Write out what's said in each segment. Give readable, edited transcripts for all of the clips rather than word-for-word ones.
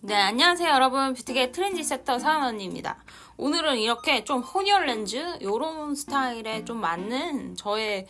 네, 안녕하세요 여러분. 뷰티계 트렌디세터 사은 언니입니다. 오늘은 이렇게 좀 혼혈 렌즈 요런 스타일에 좀 맞는 저의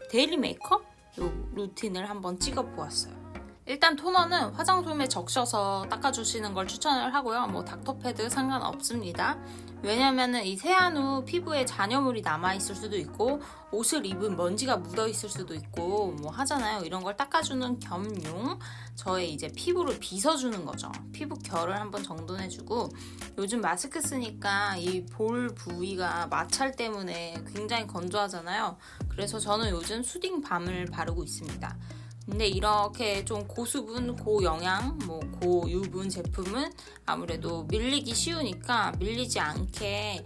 데일리 메이크업 요 루틴을 한번 찍어 보았어요. 일단 토너는 화장솜에 적셔서 닦아주시는 걸 추천을 하고요. 뭐 닥터패드 상관없습니다. 왜냐면은 이 세안 후 피부에 잔여물이 남아있을 수도 있고 옷을 입은 먼지가 묻어있을 수도 있고 뭐 하잖아요. 이런 걸 닦아주는 겸용 저의 이제 피부를 빗어주는 거죠. 피부 결을 한번 정돈해주고 요즘 마스크 쓰니까 이 볼 부위가 마찰 때문에 굉장히 건조하잖아요. 그래서 저는 요즘 수딩 밤을 바르고 있습니다. 근데 이렇게 좀 고수분, 고영양, 고유분 제품은 아무래도 밀리기 쉬우니까 밀리지 않게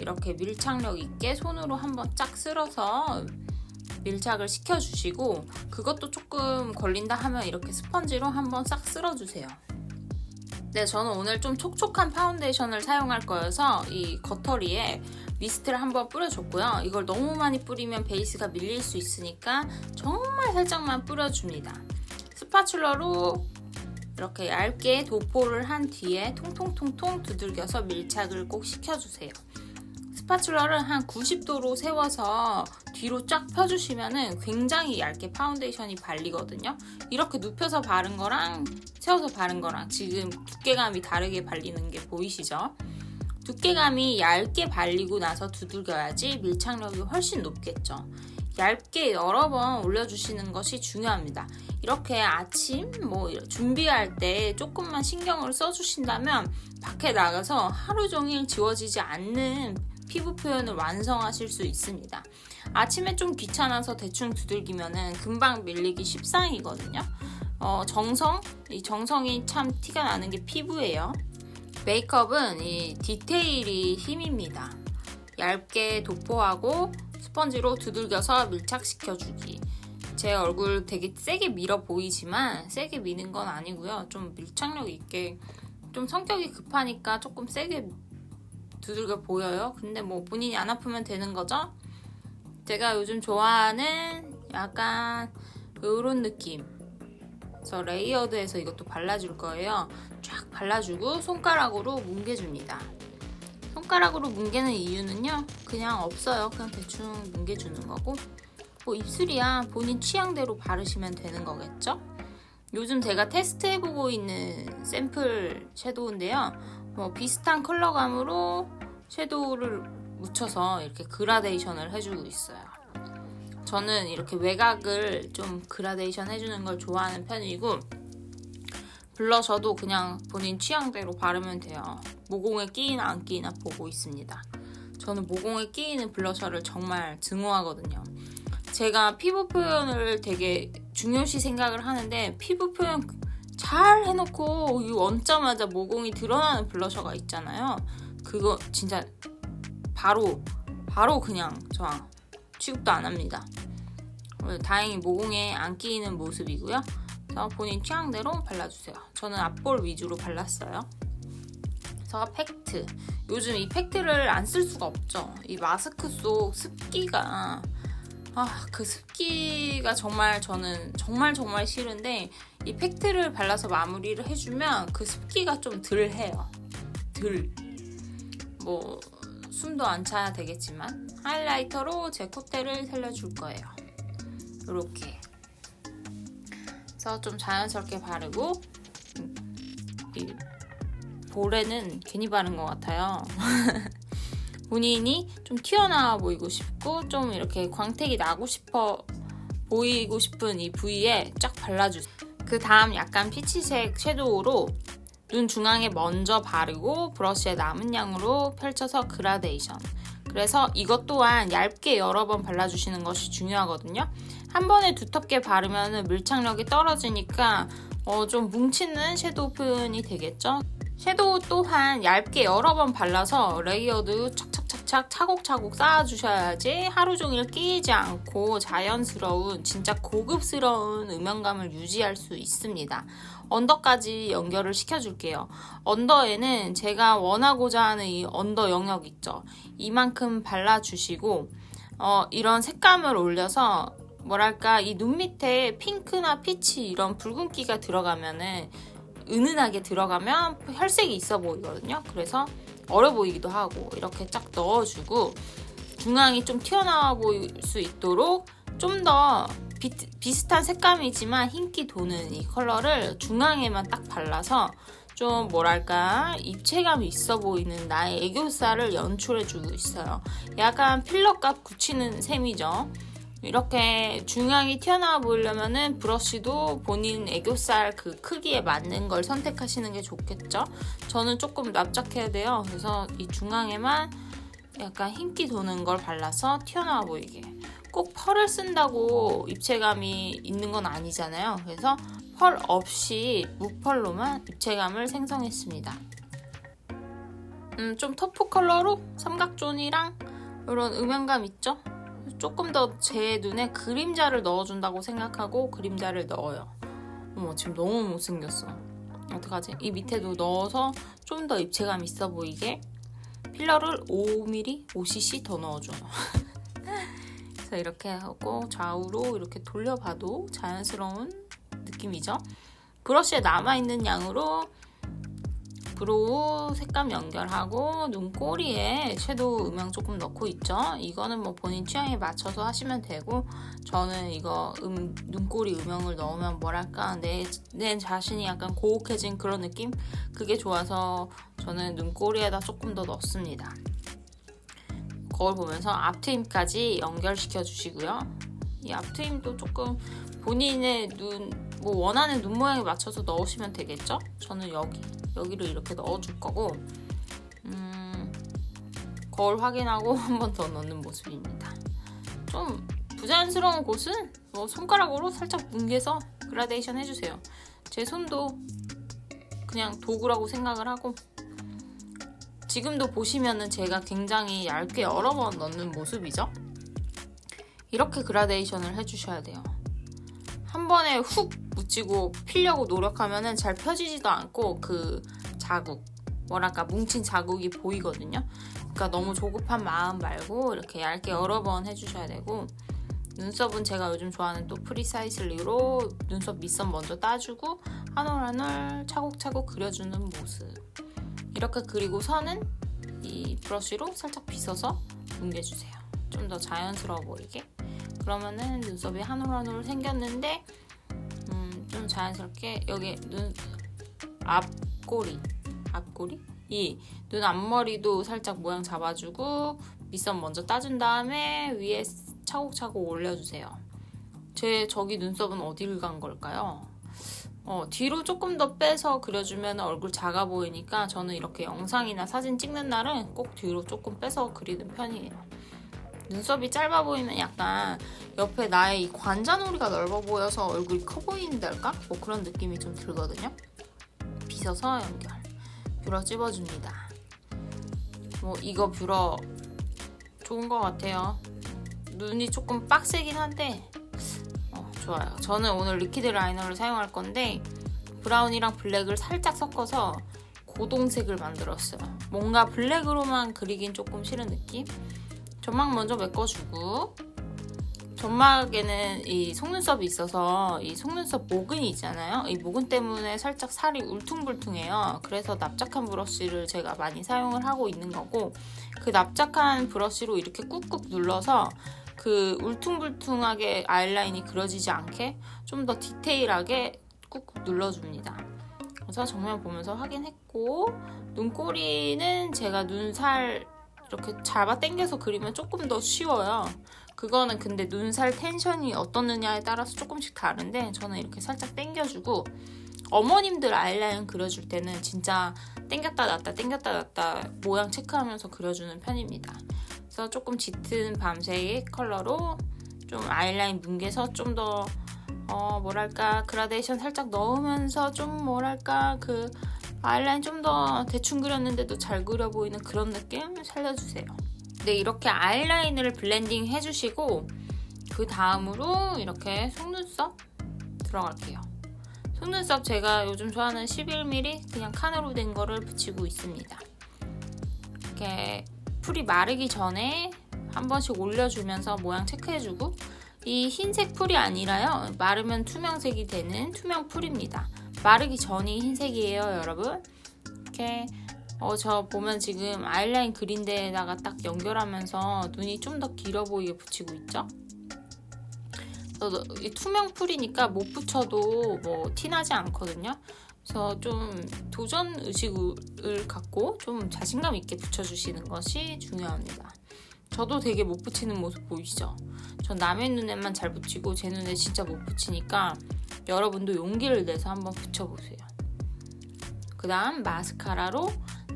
이렇게 밀착력 있게 손으로 한번 쫙 쓸어서 밀착을 시켜주시고 그것도 조금 걸린다 하면 이렇게 스펀지로 한번 싹 쓸어주세요. 네, 저는 오늘 좀 촉촉한 파운데이션을 사용할 거여서 이 겉터리에 미스트를 한번 뿌려줬고요. 이걸 너무 많이 뿌리면 베이스가 밀릴 수 있으니까 정말 살짝만 뿌려줍니다. 스파츌러로 이렇게 얇게 도포를 한 뒤에 통통통통 두들겨서 밀착을 꼭 시켜주세요. 스파츌러를 한 90도로 세워서 뒤로 쫙 펴주시면 굉장히 얇게 파운데이션이 발리거든요. 이렇게 눕혀서 바른 거랑 세워서 바른 거랑 지금 두께감이 다르게 발리는 게 보이시죠? 두께감이 얇게 발리고 나서 두들겨야지 밀착력이 훨씬 높겠죠. 얇게 여러 번 올려주시는 것이 중요합니다. 이렇게 아침 준비할 때 조금만 신경을 써주신다면 밖에 나가서 하루 종일 지워지지 않는 피부 표현을 완성하실 수 있습니다. 아침에 좀 귀찮아서 대충 두들기면 금방 밀리기 십상이거든요. 이 정성이 참 티가 나는 게 피부예요. 메이크업은 이 디테일이 힘입니다. 얇게 도포하고 스펀지로 두들겨서 밀착시켜주기. 제 얼굴 되게 세게 밀어 보이지만 세게 미는 건 아니고요. 좀 밀착력 있게 좀 성격이 급하니까 조금 세게 두들겨 보여요. 근데 뭐 본인이 안 아프면 되는 거죠. 제가 요즘 좋아하는 약간 이런 느낌. 그래서 레이어드해서 이것도 발라줄 거예요. 쫙 발라주고 손가락으로 뭉개줍니다. 손가락으로 뭉개는 이유는요. 그냥 없어요. 그냥 대충 뭉개주는 거고 뭐 입술이야 본인 취향대로 바르시면 되는 거겠죠? 요즘 제가 테스트해보고 있는 샘플 섀도우인데요. 비슷한 컬러감으로 섀도우를 묻혀서 이렇게 그라데이션을 해주고 있어요. 저는 이렇게 외곽을 좀 그라데이션 해주는 걸 좋아하는 편이고 블러셔도 그냥 본인 취향대로 바르면 돼요. 모공에 끼이나 안 끼이나 보고 있습니다. 저는 모공에 끼이는 블러셔를 정말 증오하거든요. 제가 피부 표현을 되게 중요시 생각을 하는데 피부 표현 잘 해놓고 얹자마자 모공이 드러나는 블러셔가 있잖아요. 그거 진짜 바로 그냥 저 취급도 안 합니다. 다행히 모공에 안 끼이는 모습이고요. 그래서 본인 취향대로 발라주세요. 저는 앞볼 위주로 발랐어요. 그래서 팩트. 요즘 이 팩트를 안 쓸 수가 없죠. 이 마스크 속 습기가 그 습기가 정말 저는 정말 싫은데 이 팩트를 발라서 마무리를 해주면 그 습기가 좀 덜 해요. 숨도 안 차야 되겠지만 하이라이터로 제 콧대를 살려줄 거예요. 이렇게 그래서 좀 자연스럽게 바르고 이 볼에는 괜히 바른 것 같아요. 본인이 좀 튀어나와 보이고 싶고 좀 이렇게 광택이 나고 싶어 보이고 싶은 이 부위에 쫙 발라주세요. 그 다음 약간 피치색 섀도우로 눈 중앙에 먼저 바르고 브러쉬에 남은 양으로 펼쳐서 그라데이션. 그래서 이것 또한 얇게 여러 번 발라주시는 것이 중요하거든요. 한 번에 두텁게 바르면 밀착력이 떨어지니까 좀 뭉치는 섀도우 표현이 되겠죠. 섀도우 또한 얇게 여러 번 발라서 레이어드 착착착착 차곡차곡 쌓아주셔야지 하루 종일 끼이지 않고 자연스러운 진짜 고급스러운 음영감을 유지할 수 있습니다. 언더까지 연결을 시켜줄게요. 언더에는 제가 원하고자 하는 이 언더 영역 있죠. 이만큼 발라주시고 이런 색감을 올려서 뭐랄까 이 눈 밑에 핑크나 피치 이런 붉은기가 들어가면은 은은하게 들어가면 혈색이 있어 보이거든요. 그래서 어려 보이기도 하고 이렇게 쫙 넣어주고 중앙이 좀 튀어나와 보일 수 있도록 좀 더 비슷한 색감이지만 흰기 도는 이 컬러를 중앙에만 딱 발라서 좀 뭐랄까 입체감이 있어 보이는 나의 애교살을 연출해주고 있어요. 약간 필러값 굳히는 셈이죠. 이렇게 중앙이 튀어나와 보이려면은 브러쉬도 본인 애교살 그 크기에 맞는 걸 선택하시는 게 좋겠죠. 저는 조금 납작해야 돼요. 그래서 이 중앙에만 약간 흰기 도는 걸 발라서 튀어나와 보이게. 꼭 펄을 쓴다고 입체감이 있는 건 아니잖아요. 그래서 펄 없이 무펄로만 입체감을 생성했습니다. 좀 터프 컬러로 삼각존이랑 이런 음영감 있죠? 조금 더 제 눈에 그림자를 넣어준다고 생각하고 그림자를 넣어요. 어머, 지금 너무 못생겼어. 어떡하지? 이 밑에도 넣어서 좀 더 입체감 있어 보이게 필러를 5mm, 5cc 더 넣어줘요. 그래서 이렇게 하고 좌우로 이렇게 돌려봐도 자연스러운 느낌이죠. 브러쉬에 남아있는 양으로 브로우 색감 연결하고 눈꼬리에 섀도우 음영 조금 넣고 있죠. 이거는 뭐 본인 취향에 맞춰서 하시면 되고 저는 이거 눈꼬리 음영을 넣으면 뭐랄까 내 자신이 약간 고혹해진 그런 느낌? 그게 좋아서 저는 눈꼬리에다 조금 더 넣습니다. 거울 보면서 앞트임까지 연결시켜 주시고요. 이 앞트임도 조금 본인의 뭐 원하는 눈 모양에 맞춰서 넣으시면 되겠죠? 저는 여기를 이렇게 넣어줄 거고 거울 확인하고 한 번 더 넣는 모습입니다. 좀 부자연스러운 곳은 손가락으로 살짝 뭉개서 그라데이션 해주세요. 제 손도 그냥 도구라고 생각을 하고 지금도 보시면은 제가 굉장히 얇게 여러 번 넣는 모습이죠. 이렇게 그라데이션을 해주셔야 돼요. 한 번에 훅 묻히고 피려고 노력하면은 잘 펴지지도 않고 그 자국, 뭐랄까 뭉친 자국이 보이거든요. 그러니까 너무 조급한 마음 말고 이렇게 얇게 여러 번 해주셔야 되고 눈썹은 제가 요즘 좋아하는 또 프리사이슬리로 눈썹 밑선 먼저 따주고 한 올 한 올 차곡차곡 그려주는 모습. 이렇게 그리고 선은 이 브러쉬로 살짝 빗어서 뭉개주세요. 좀 더 자연스러워 보이게. 그러면은 눈썹이 한 올 한 올 생겼는데 좀 자연스럽게 여기 눈 앞꼬리 이 눈 앞머리도 살짝 모양 잡아주고 밑선 먼저 따준 다음에 위에 차곡차곡 올려주세요. 저기 눈썹은 어디를 간 걸까요? 뒤로 조금 더 빼서 그려주면 얼굴 작아 보이니까 저는 이렇게 영상이나 사진 찍는 날은 꼭 뒤로 조금 빼서 그리는 편이에요. 눈썹이 짧아 보이면 약간 옆에 나의 이 관자놀이가 넓어 보여서 얼굴이 커 보이는달까? 뭐 그런 느낌이 좀 들거든요. 빗어서 연결. 뷰러 찝어줍니다. 뭐 이거 뷰러 좋은 것 같아요. 눈이 조금 빡세긴 한데 좋아요. 저는 오늘 리퀴드 라이너를 사용할 건데 브라운이랑 블랙을 살짝 섞어서 고동색을 만들었어요. 뭔가 블랙으로만 그리긴 조금 싫은 느낌? 점막 먼저 메꿔주고 점막에는 이 속눈썹이 있어서 이 속눈썹 모근이 있잖아요. 이 모근 때문에 살짝 살이 울퉁불퉁해요. 그래서 납작한 브러쉬를 제가 많이 사용을 하고 있는 거고 그 납작한 브러쉬로 이렇게 꾹꾹 눌러서 그 울퉁불퉁하게 아이라인이 그려지지 않게 좀 더 디테일하게 꾹꾹 눌러줍니다. 그래서 정면 보면서 확인했고 눈꼬리는 제가 눈살 이렇게 잡아 당겨서 그리면 조금 더 쉬워요. 그거는 근데 눈살 텐션이 어떻느냐에 따라서 조금씩 다른데 저는 이렇게 살짝 당겨주고 어머님들 아이라인 그려줄 때는 진짜 당겼다 놨다 당겼다 놨다 모양 체크하면서 그려주는 편입니다. 그래서 조금 짙은 밤색 컬러로 좀 아이라인 뭉개서 좀 더 뭐랄까 그라데이션 살짝 넣으면서 좀 뭐랄까 그 아이라인 좀 더 대충 그렸는데도 잘 그려 보이는 그런 느낌 살려주세요. 네, 이렇게 아이라인을 블렌딩 해주시고 그 다음으로 이렇게 속눈썹 들어갈게요. 속눈썹 제가 요즘 좋아하는 11mm 그냥 칸으로 된 거를 붙이고 있습니다. 이렇게 풀이 마르기 전에 한 번씩 올려주면서 모양 체크해주고 이 흰색 풀이 아니라요. 마르면 투명색이 되는 투명 풀입니다. 마르기 전이 흰색이에요, 여러분. 이렇게 저 보면 지금 아이라인 그린 데에다가 딱 연결하면서 눈이 좀 더 길어 보이게 붙이고 있죠? 이 투명 풀이니까 못 붙여도 뭐 티나지 않거든요. 그래서 좀 도전 의식을 갖고 좀 자신감 있게 붙여주시는 것이 중요합니다. 저도 되게 못 붙이는 모습 보이시죠? 전 남의 눈에만 잘 붙이고 제 눈에 진짜 못 붙이니까 여러분도 용기를 내서 한번 붙여보세요. 그 다음 마스카라로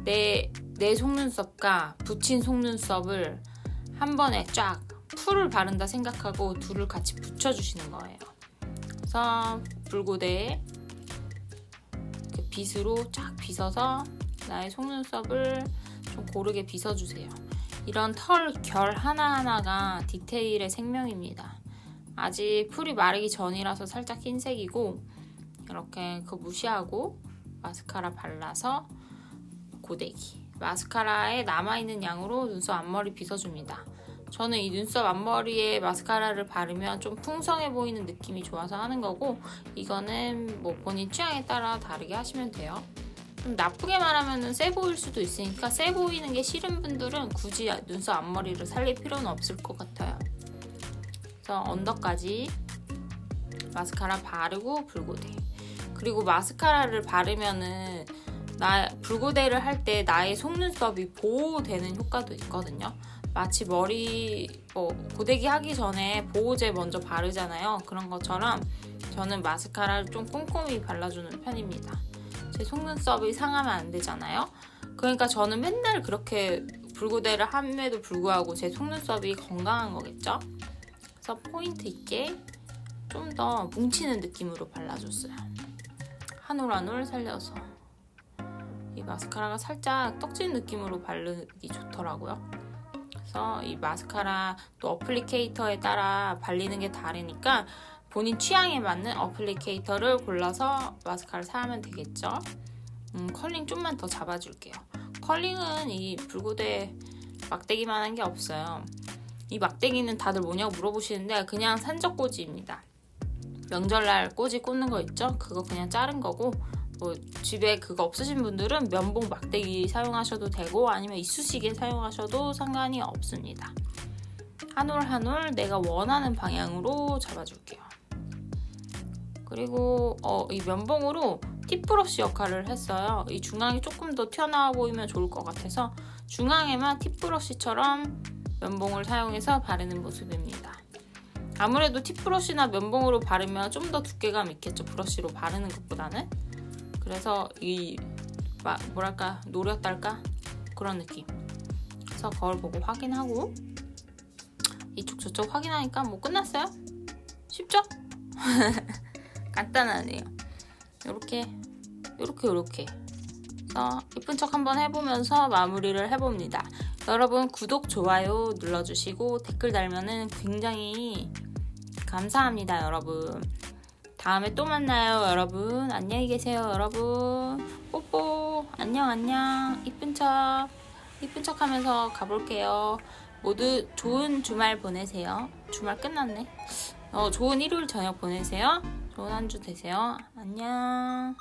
내 속눈썹과 붙인 속눈썹을 한 번에 쫙 풀을 바른다 생각하고 둘을 같이 붙여주시는 거예요. 그래서 붉고대에 빗으로 쫙 빗어서 나의 속눈썹을 좀 고르게 빗어주세요. 이런 털 결 하나하나가 디테일의 생명입니다. 아직 풀이 마르기 전이라서 살짝 흰색이고 이렇게 그거 무시하고 마스카라 발라서 고데기. 마스카라에 남아있는 양으로 눈썹 앞머리 빗어줍니다. 저는 이 눈썹 앞머리에 마스카라를 바르면 좀 풍성해 보이는 느낌이 좋아서 하는 거고 이거는 뭐 본인 취향에 따라 다르게 하시면 돼요. 좀 나쁘게 말하면 세 보일 수도 있으니까 세 보이는 게 싫은 분들은 굳이 눈썹 앞머리를 살릴 필요는 없을 것 같아요. 그래서 언더까지 마스카라 바르고 붉고데. 그리고 마스카라를 바르면은 붉고데를 할 때 나의 속눈썹이 보호되는 효과도 있거든요. 마치 머리 고데기 하기 전에 보호제 먼저 바르잖아요. 그런 것처럼 저는 마스카라를 좀 꼼꼼히 발라주는 편입니다. 제 속눈썹이 상하면 안 되잖아요. 그러니까 저는 맨날 그렇게 붉고데를 함에도 불구하고 제 속눈썹이 건강한 거겠죠. 그래서 포인트 있게 좀 더 뭉치는 느낌으로 발라줬어요. 한 올 한 올 살려서. 이 마스카라가 살짝 떡진 느낌으로 바르기 좋더라고요. 그래서 이 마스카라 또 어플리케이터에 따라 발리는 게 다르니까 본인 취향에 맞는 어플리케이터를 골라서 마스카라를 사면 되겠죠. 컬링 좀만 더 잡아줄게요. 컬링은 이 붉고데 막대기만 한 게 없어요. 이 막대기는 다들 뭐냐고 물어보시는데 그냥 산적꽂이입니다. 명절날 꼬지 꽂는 거 있죠? 그거 그냥 자른 거고 뭐 집에 그거 없으신 분들은 면봉 막대기 사용하셔도 되고 아니면 이쑤시개 사용하셔도 상관이 없습니다. 한 올 한 올 내가 원하는 방향으로 잡아줄게요. 그리고 이 면봉으로 팁브러쉬 역할을 했어요. 이 중앙이 조금 더 튀어나와 보이면 좋을 것 같아서 중앙에만 팁브러쉬처럼 면봉을 사용해서 바르는 모습입니다. 아무래도 팁브러쉬나 면봉으로 바르면 좀 더 두께감 있겠죠. 브러쉬로 바르는 것보다는. 그래서 이 뭐랄까 노렸달까 그런 느낌. 그래서 거울 보고 확인하고 이쪽 저쪽 확인하니까 뭐 끝났어요? 쉽죠? 간단하네요. 요렇게 그래서 예쁜 척 한번 해보면서 마무리를 해봅니다. 여러분 구독, 좋아요 눌러주시고 댓글 달면은 굉장히 감사합니다. 여러분 다음에 또 만나요. 여러분 안녕히 계세요. 여러분 뽀뽀 안녕 이쁜 척 하면서 가볼게요. 모두 좋은 주말 보내세요. 주말 끝났네. 좋은 일요일 저녁 보내세요. 좋은 한 주 되세요. 안녕.